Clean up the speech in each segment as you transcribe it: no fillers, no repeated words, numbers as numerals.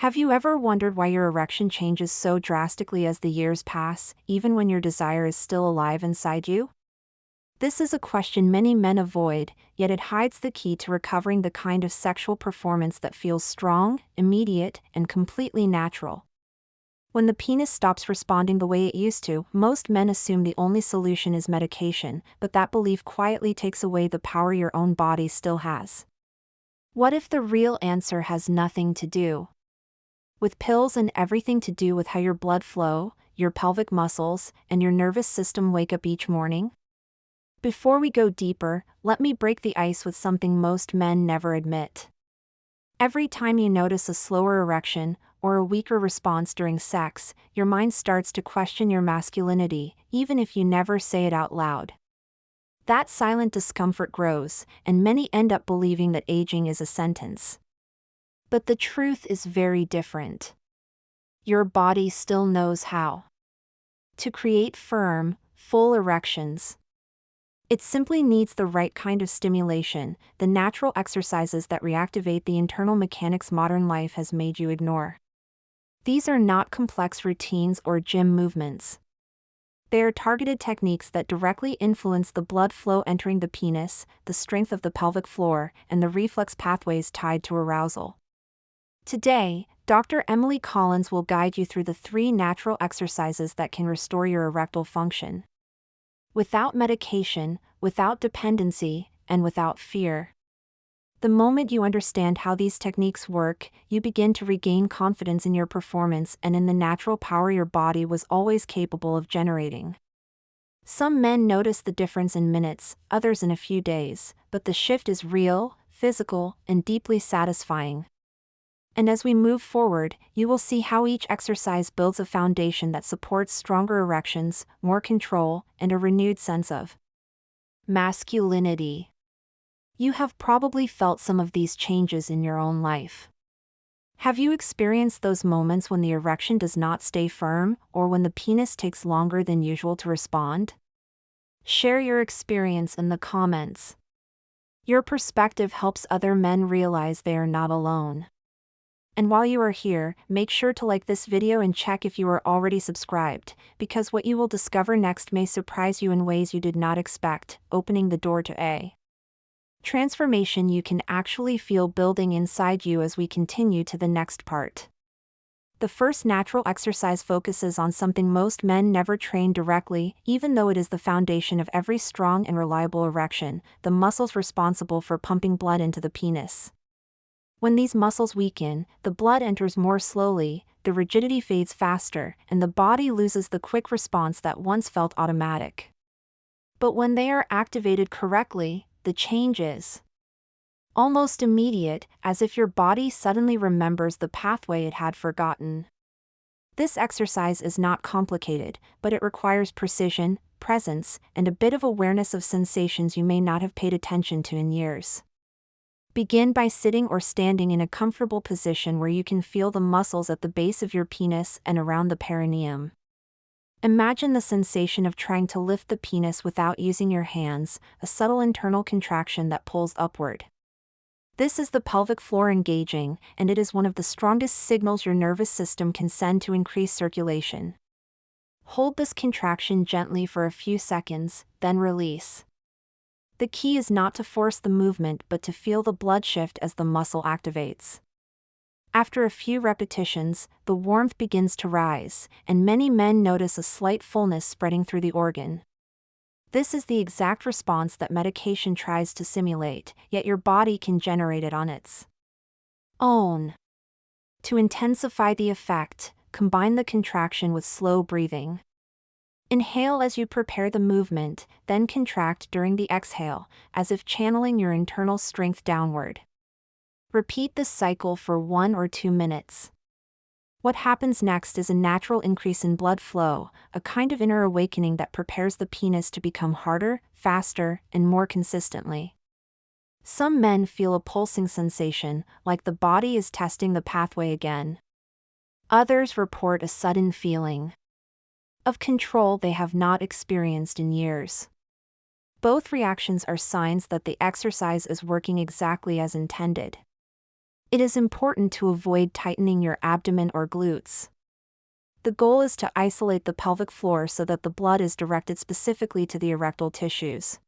Have you ever wondered why your erection changes so drastically as the years pass, even when your desire is still alive inside you? This is a question many men avoid, yet it hides the key to recovering the kind of sexual performance that feels strong, immediate, and completely natural. When the penis stops responding the way it used to, most men assume the only solution is medication, but that belief quietly takes away the power your own body still has. What if the real answer has nothing to do with pills and everything to do with how your blood flow, your pelvic muscles, and your nervous system wake up each morning? Before we go deeper, let me break the ice with something most men never admit. Every time you notice a slower erection, or a weaker response during sex, your mind starts to question your masculinity, even if you never say it out loud. That silent discomfort grows, and many end up believing that aging is a sentence. But the truth is very different. Your body still knows how to create firm, full erections. It simply needs the right kind of stimulation, the natural exercises that reactivate the internal mechanics modern life has made you ignore. These are not complex routines or gym movements. They are targeted techniques that directly influence the blood flow entering the penis, the strength of the pelvic floor, and the reflex pathways tied to arousal. Today, Dr. Emily Collins will guide you through the 3 natural exercises that can restore your erectile function. Without medication, without dependency, and without fear. The moment you understand how these techniques work, you begin to regain confidence in your performance and in the natural power your body was always capable of generating. Some men notice the difference in minutes, others in a few days, but the shift is real, physical, and deeply satisfying. And as we move forward, you will see how each exercise builds a foundation that supports stronger erections, more control, and a renewed sense of masculinity. You have probably felt some of these changes in your own life. Have you experienced those moments when the erection does not stay firm, or when the penis takes longer than usual to respond? Share your experience in the comments. Your perspective helps other men realize they are not alone. And while you are here, make sure to like this video and check if you are already subscribed, because what you will discover next may surprise you in ways you did not expect, opening the door to a transformation you can actually feel building inside you as we continue to the next part. The first natural exercise focuses on something most men never train directly, even though it is the foundation of every strong and reliable erection: the muscles responsible for pumping blood into the penis. When these muscles weaken, the blood enters more slowly, the rigidity fades faster, and the body loses the quick response that once felt automatic. But when they are activated correctly, the change is almost immediate, as if your body suddenly remembers the pathway it had forgotten. This exercise is not complicated, but it requires precision, presence, and a bit of awareness of sensations you may not have paid attention to in years. Begin by sitting or standing in a comfortable position where you can feel the muscles at the base of your penis and around the perineum. Imagine the sensation of trying to lift the penis without using your hands, a subtle internal contraction that pulls upward. This is the pelvic floor engaging, and it is one of the strongest signals your nervous system can send to increase circulation. Hold this contraction gently for a few seconds, then release. The key is not to force the movement but to feel the blood shift as the muscle activates. After a few repetitions, the warmth begins to rise, and many men notice a slight fullness spreading through the organ. This is the exact response that medication tries to simulate, yet your body can generate it on its own. To intensify the effect, combine the contraction with slow breathing. Inhale as you prepare the movement, then contract during the exhale, as if channeling your internal strength downward. Repeat this cycle for 1 or 2 minutes. What happens next is a natural increase in blood flow, a kind of inner awakening that prepares the penis to become harder, faster, and more consistently. Some men feel a pulsing sensation, like the body is testing the pathway again. Others report a sudden feeling of control they have not experienced in years. Both reactions are signs that the exercise is working exactly as intended. It is important to avoid tightening your abdomen or glutes. The goal is to isolate the pelvic floor so that the blood is directed specifically to the erectile tissues.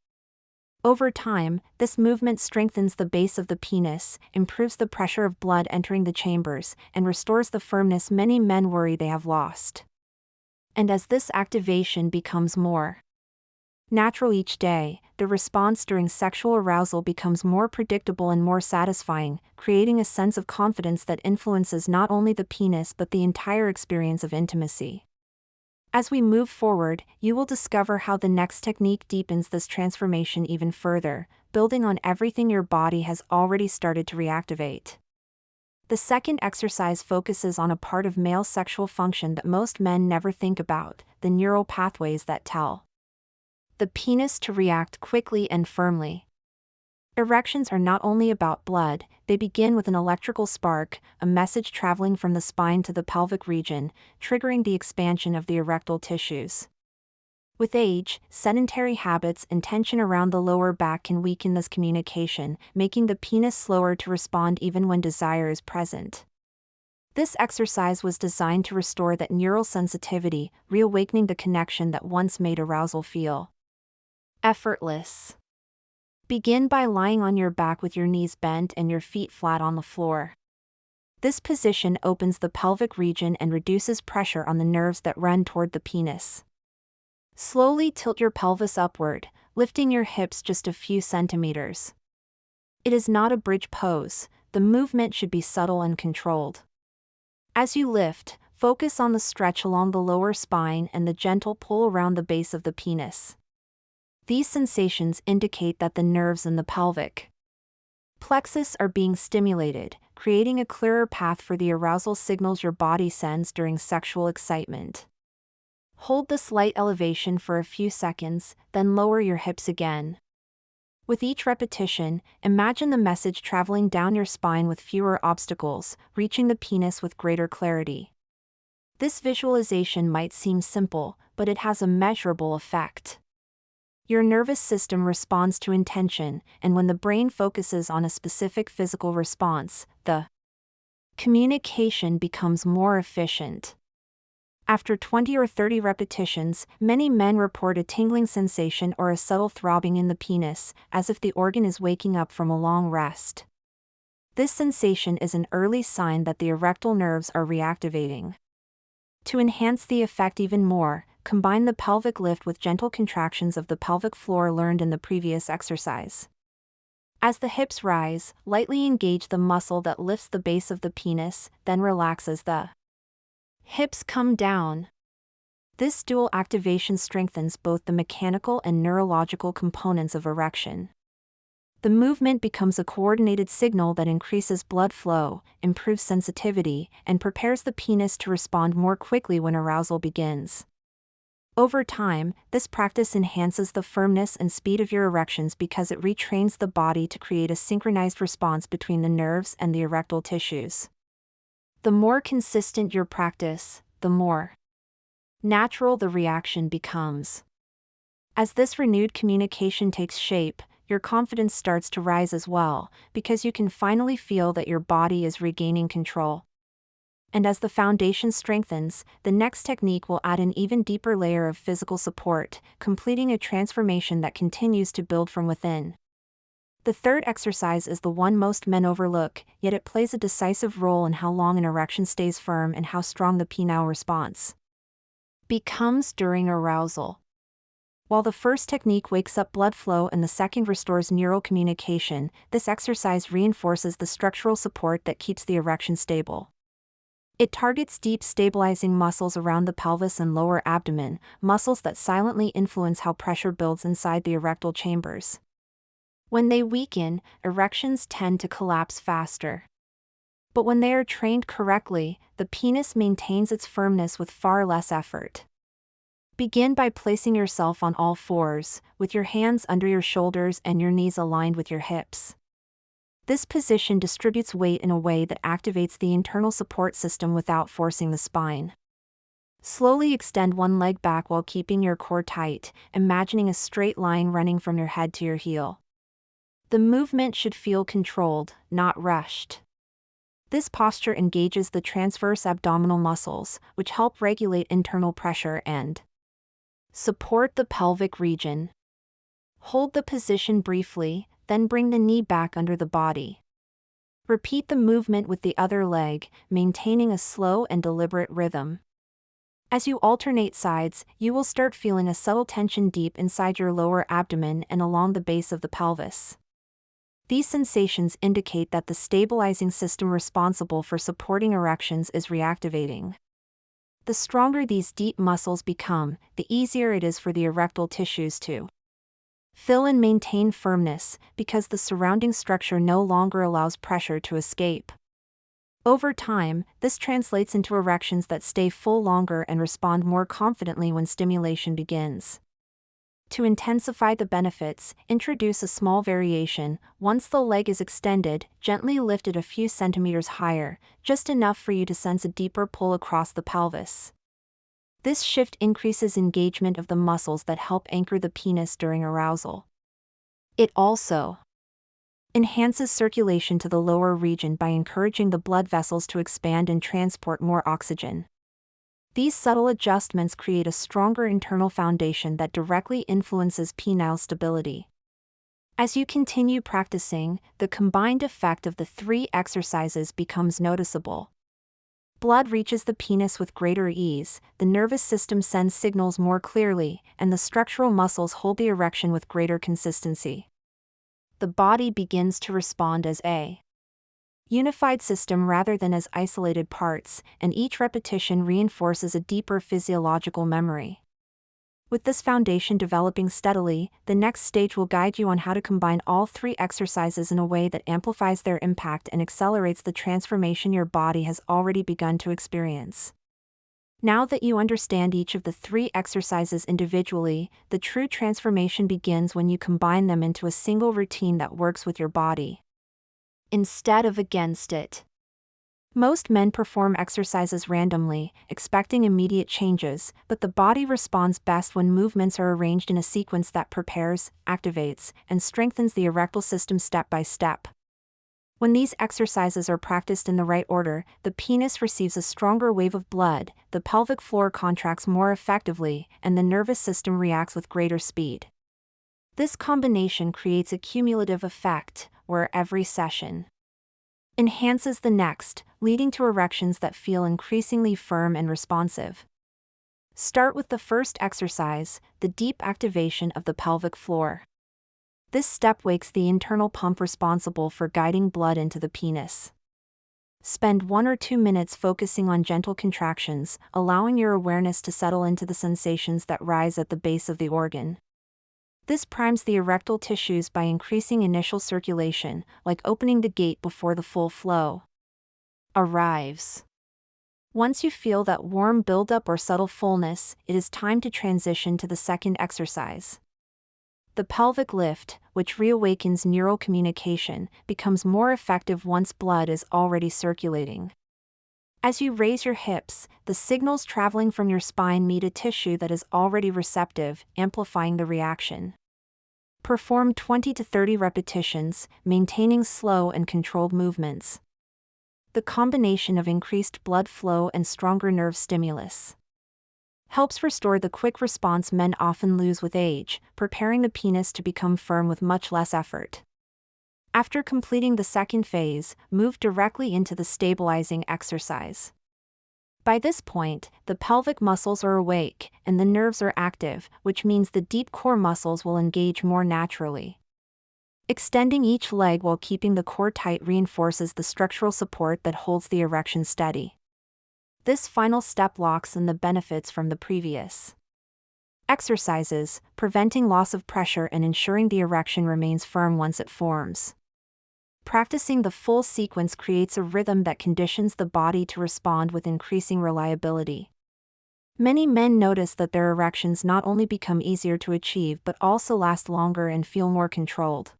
Over time, this movement strengthens the base of the penis, improves the pressure of blood entering the chambers, and restores the firmness many men worry they have lost. And as this activation becomes more natural each day, the response during sexual arousal becomes more predictable and more satisfying, creating a sense of confidence that influences not only the penis but the entire experience of intimacy. As we move forward, you will discover how the next technique deepens this transformation even further, building on everything your body has already started to reactivate. The second exercise focuses on a part of male sexual function that most men never think about: the neural pathways that tell the penis to react quickly and firmly. Erections are not only about blood, they begin with an electrical spark, a message traveling from the spine to the pelvic region, triggering the expansion of the erectile tissues. With age, sedentary habits and tension around the lower back can weaken this communication, making the penis slower to respond even when desire is present. This exercise was designed to restore that neural sensitivity, reawakening the connection that once made arousal feel effortless. Begin by lying on your back with your knees bent and your feet flat on the floor. This position opens the pelvic region and reduces pressure on the nerves that run toward the penis. Slowly tilt your pelvis upward, lifting your hips just a few centimeters. It is not a bridge pose, the movement should be subtle and controlled. As you lift, focus on the stretch along the lower spine and the gentle pull around the base of the penis. These sensations indicate that the nerves in the pelvic plexus are being stimulated, creating a clearer path for the arousal signals your body sends during sexual excitement. Hold the slight elevation for a few seconds, then lower your hips again. With each repetition, imagine the message traveling down your spine with fewer obstacles, reaching the penis with greater clarity. This visualization might seem simple, but it has a measurable effect. Your nervous system responds to intention, and when the brain focuses on a specific physical response, the communication becomes more efficient. After 20 or 30 repetitions, many men report a tingling sensation or a subtle throbbing in the penis, as if the organ is waking up from a long rest. This sensation is an early sign that the erectile nerves are reactivating. To enhance the effect even more, combine the pelvic lift with gentle contractions of the pelvic floor learned in the previous exercise. As the hips rise, lightly engage the muscle that lifts the base of the penis, then relax as the hips come down. This dual activation strengthens both the mechanical and neurological components of erection. The movement becomes a coordinated signal that increases blood flow, improves sensitivity, and prepares the penis to respond more quickly when arousal begins. Over time, this practice enhances the firmness and speed of your erections because it retrains the body to create a synchronized response between the nerves and the erectile tissues. The more consistent your practice, the more natural the reaction becomes. As this renewed communication takes shape, your confidence starts to rise as well, because you can finally feel that your body is regaining control. And as the foundation strengthens, the next technique will add an even deeper layer of physical support, completing a transformation that continues to build from within. The third exercise is the one most men overlook, yet it plays a decisive role in how long an erection stays firm and how strong the penile response becomes during arousal. While the first technique wakes up blood flow and the second restores neural communication, this exercise reinforces the structural support that keeps the erection stable. It targets deep stabilizing muscles around the pelvis and lower abdomen, muscles that silently influence how pressure builds inside the erectile chambers. When they weaken, erections tend to collapse faster. But when they are trained correctly, the penis maintains its firmness with far less effort. Begin by placing yourself on all fours, with your hands under your shoulders and your knees aligned with your hips. This position distributes weight in a way that activates the internal support system without forcing the spine. Slowly extend one leg back while keeping your core tight, imagining a straight line running from your head to your heel. The movement should feel controlled, not rushed. This posture engages the transverse abdominal muscles, which help regulate internal pressure and support the pelvic region. Hold the position briefly, then bring the knee back under the body. Repeat the movement with the other leg, maintaining a slow and deliberate rhythm. As you alternate sides, you will start feeling a subtle tension deep inside your lower abdomen and along the base of the pelvis. These sensations indicate that the stabilizing system responsible for supporting erections is reactivating. The stronger these deep muscles become, the easier it is for the erectile tissues to fill and maintain firmness, because the surrounding structure no longer allows pressure to escape. Over time, this translates into erections that stay full longer and respond more confidently when stimulation begins. To intensify the benefits, introduce a small variation. Once the leg is extended, gently lift it a few centimeters higher, just enough for you to sense a deeper pull across the pelvis. This shift increases engagement of the muscles that help anchor the penis during arousal. It also enhances circulation to the lower region by encouraging the blood vessels to expand and transport more oxygen. These subtle adjustments create a stronger internal foundation that directly influences penile stability. As you continue practicing, the combined effect of the 3 exercises becomes noticeable. Blood reaches the penis with greater ease, the nervous system sends signals more clearly, and the structural muscles hold the erection with greater consistency. The body begins to respond as a unified system rather than as isolated parts, and each repetition reinforces a deeper physiological memory. With this foundation developing steadily, the next stage will guide you on how to combine all 3 exercises in a way that amplifies their impact and accelerates the transformation your body has already begun to experience. Now that you understand each of the 3 exercises individually, the true transformation begins when you combine them into a single routine that works with your body instead of against it. Most men perform exercises randomly, expecting immediate changes, but the body responds best when movements are arranged in a sequence that prepares, activates, and strengthens the erectile system step by step. When these exercises are practiced in the right order, the penis receives a stronger wave of blood, the pelvic floor contracts more effectively, and the nervous system reacts with greater speed. This combination creates a cumulative effect, where every session enhances the next, leading to erections that feel increasingly firm and responsive. Start with the first exercise, the deep activation of the pelvic floor. This step wakes the internal pump responsible for guiding blood into the penis. Spend 1 or 2 minutes focusing on gentle contractions, allowing your awareness to settle into the sensations that rise at the base of the organ. This primes the erectile tissues by increasing initial circulation, like opening the gate before the full flow arrives. Once you feel that warm buildup or subtle fullness, it is time to transition to the second exercise. The pelvic lift, which reawakens neural communication, becomes more effective once blood is already circulating. As you raise your hips, the signals traveling from your spine meet a tissue that is already receptive, amplifying the reaction. Perform 20 to 30 repetitions, maintaining slow and controlled movements. The combination of increased blood flow and stronger nerve stimulus helps restore the quick response men often lose with age, preparing the penis to become firm with much less effort. After completing the second phase, move directly into the stabilizing exercise. By this point, the pelvic muscles are awake, and the nerves are active, which means the deep core muscles will engage more naturally. Extending each leg while keeping the core tight reinforces the structural support that holds the erection steady. This final step locks in the benefits from the previous exercises, preventing loss of pressure and ensuring the erection remains firm once it forms. Practicing the full sequence creates a rhythm that conditions the body to respond with increasing reliability. Many men notice that their erections not only become easier to achieve but also last longer and feel more controlled.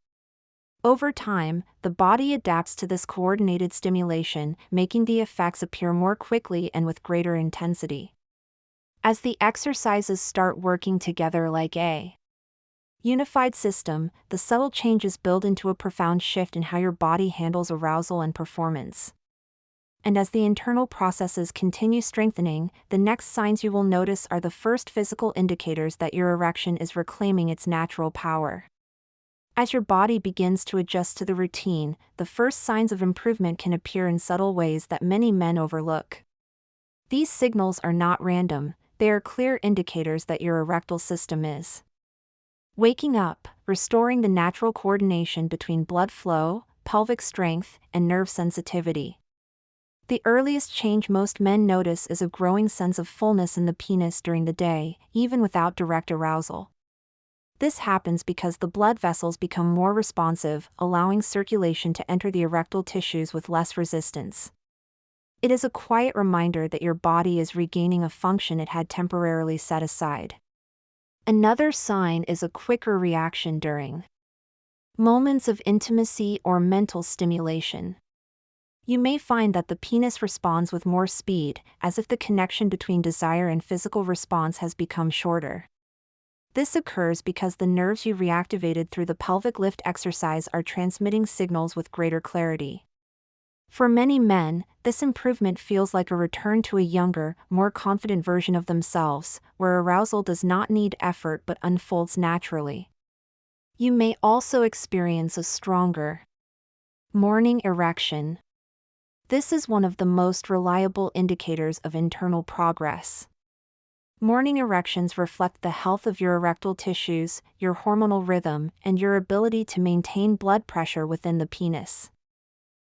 Over time, the body adapts to this coordinated stimulation, making the effects appear more quickly and with greater intensity. As the exercises start working together like a unified system, the subtle changes build into a profound shift in how your body handles arousal and performance. And as the internal processes continue strengthening, the next signs you will notice are the first physical indicators that your erection is reclaiming its natural power. As your body begins to adjust to the routine, the first signs of improvement can appear in subtle ways that many men overlook. These signals are not random, they are clear indicators that your erectile system is waking up, restoring the natural coordination between blood flow, pelvic strength, and nerve sensitivity. The earliest change most men notice is a growing sense of fullness in the penis during the day, even without direct arousal. This happens because the blood vessels become more responsive, allowing circulation to enter the erectile tissues with less resistance. It is a quiet reminder that your body is regaining a function it had temporarily set aside. Another sign is a quicker reaction during moments of intimacy or mental stimulation. You may find that the penis responds with more speed, as if the connection between desire and physical response has become shorter. This occurs because the nerves you reactivated through the pelvic lift exercise are transmitting signals with greater clarity. For many men, this improvement feels like a return to a younger, more confident version of themselves, where arousal does not need effort but unfolds naturally. You may also experience a stronger morning erection. This is one of the most reliable indicators of internal progress. Morning erections reflect the health of your erectile tissues, your hormonal rhythm, and your ability to maintain blood pressure within the penis.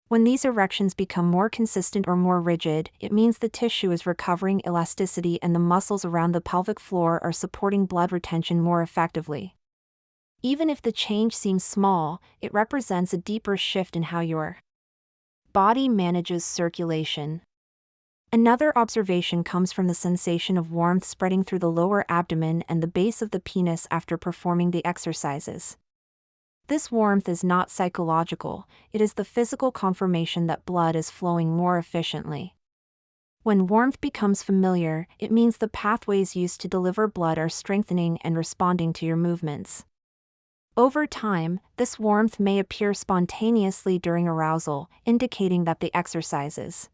When these erections become more consistent or more rigid, it means the tissue is recovering elasticity and the muscles around the pelvic floor are supporting blood retention more effectively. Even if the change seems small, it represents a deeper shift in how your body manages circulation. Another observation comes from the sensation of warmth spreading through the lower abdomen and the base of the penis after performing the exercises. This warmth is not psychological, it is the physical confirmation that blood is flowing more efficiently. When warmth becomes familiar, it means the pathways used to deliver blood are strengthening and responding to your movements. Over time, this warmth may appear spontaneously during arousal, indicating that the exercises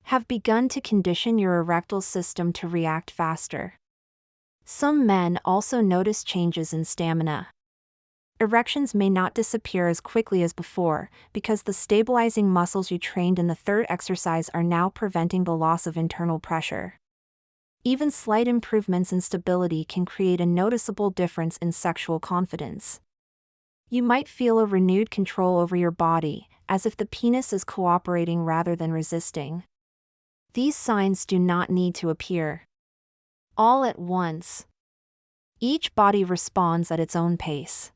have begun to condition your erectile system to react faster. Some men also notice changes in stamina. Erections may not disappear as quickly as before, because the stabilizing muscles you trained in the third exercise are now preventing the loss of internal pressure. Even slight improvements in stability can create a noticeable difference in sexual confidence. You might feel a renewed control over your body, as if the penis is cooperating rather than resisting. These signs do not need to appear all at once. Each body responds at its own pace.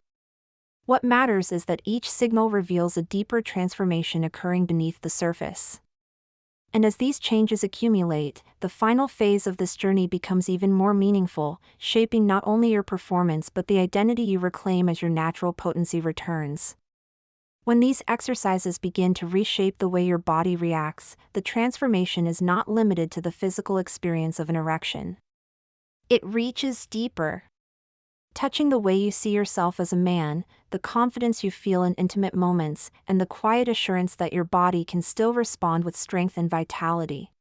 What matters is that each signal reveals a deeper transformation occurring beneath the surface. And as these changes accumulate, the final phase of this journey becomes even more meaningful, shaping not only your performance but the identity you reclaim as your natural potency returns. When these exercises begin to reshape the way your body reacts, the transformation is not limited to the physical experience of an erection. It reaches deeper, touching the way you see yourself as a man, the confidence you feel in intimate moments, and the quiet assurance that your body can still respond with strength and vitality.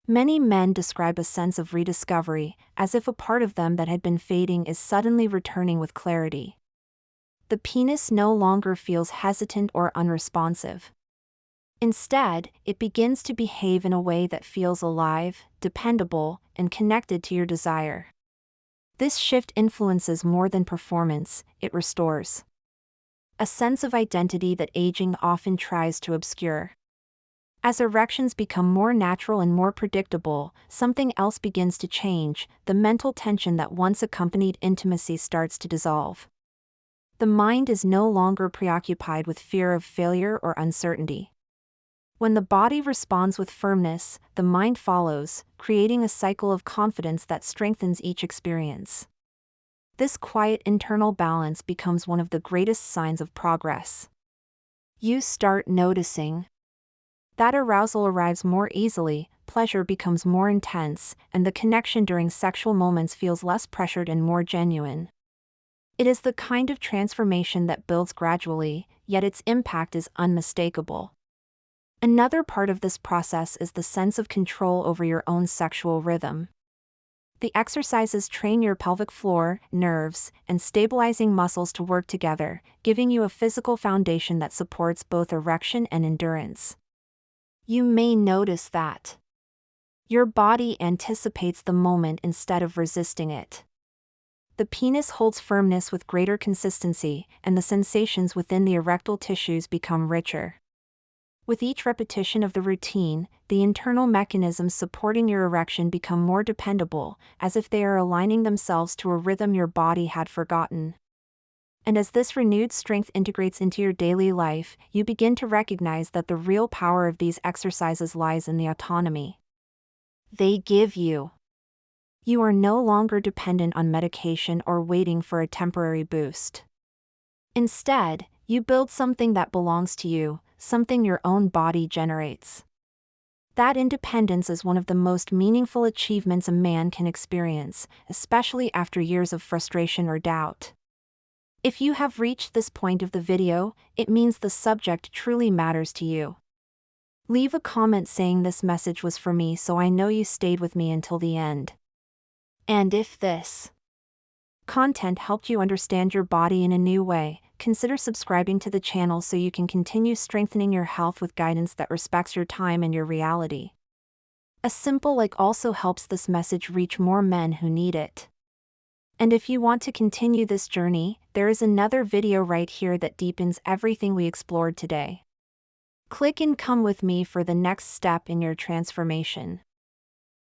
Many men describe a sense of rediscovery, as if a part of them that had been fading is suddenly returning with clarity. The penis no longer feels hesitant or unresponsive. Instead, it begins to behave in a way that feels alive, dependable, and connected to your desire. This shift influences more than performance, it restores a sense of identity that aging often tries to obscure. As erections become more natural and more predictable, something else begins to change. The mental tension that once accompanied intimacy starts to dissolve. The mind is no longer preoccupied with fear of failure or uncertainty. When the body responds with firmness, the mind follows, creating a cycle of confidence that strengthens each experience. This quiet internal balance becomes one of the greatest signs of progress. You start noticing that arousal arrives more easily, pleasure becomes more intense, and the connection during sexual moments feels less pressured and more genuine. It is the kind of transformation that builds gradually, yet its impact is unmistakable. Another part of this process is the sense of control over your own sexual rhythm. The exercises train your pelvic floor, nerves, and stabilizing muscles to work together, giving you a physical foundation that supports both erection and endurance. You may notice that your body anticipates the moment instead of resisting it. The penis holds firmness with greater consistency, and the sensations within the erectile tissues become richer. With each repetition of the routine, the internal mechanisms supporting your erection become more dependable, as if they are aligning themselves to a rhythm your body had forgotten. And as this renewed strength integrates into your daily life, you begin to recognize that the real power of these exercises lies in the autonomy they give you. You are no longer dependent on medication or waiting for a temporary boost. Instead, you build something that belongs to you, something your own body generates. That independence is one of the most meaningful achievements a man can experience, especially after years of frustration or doubt. If you have reached this point of the video, it means the subject truly matters to you. Leave a comment saying this message was for me so I know you stayed with me until the end. And if this content helped you understand your body in a new way, consider subscribing to the channel so you can continue strengthening your health with guidance that respects your time and your reality. A simple like also helps this message reach more men who need it. And if you want to continue this journey, there is another video right here that deepens everything we explored today. Click and come with me for the next step in your transformation.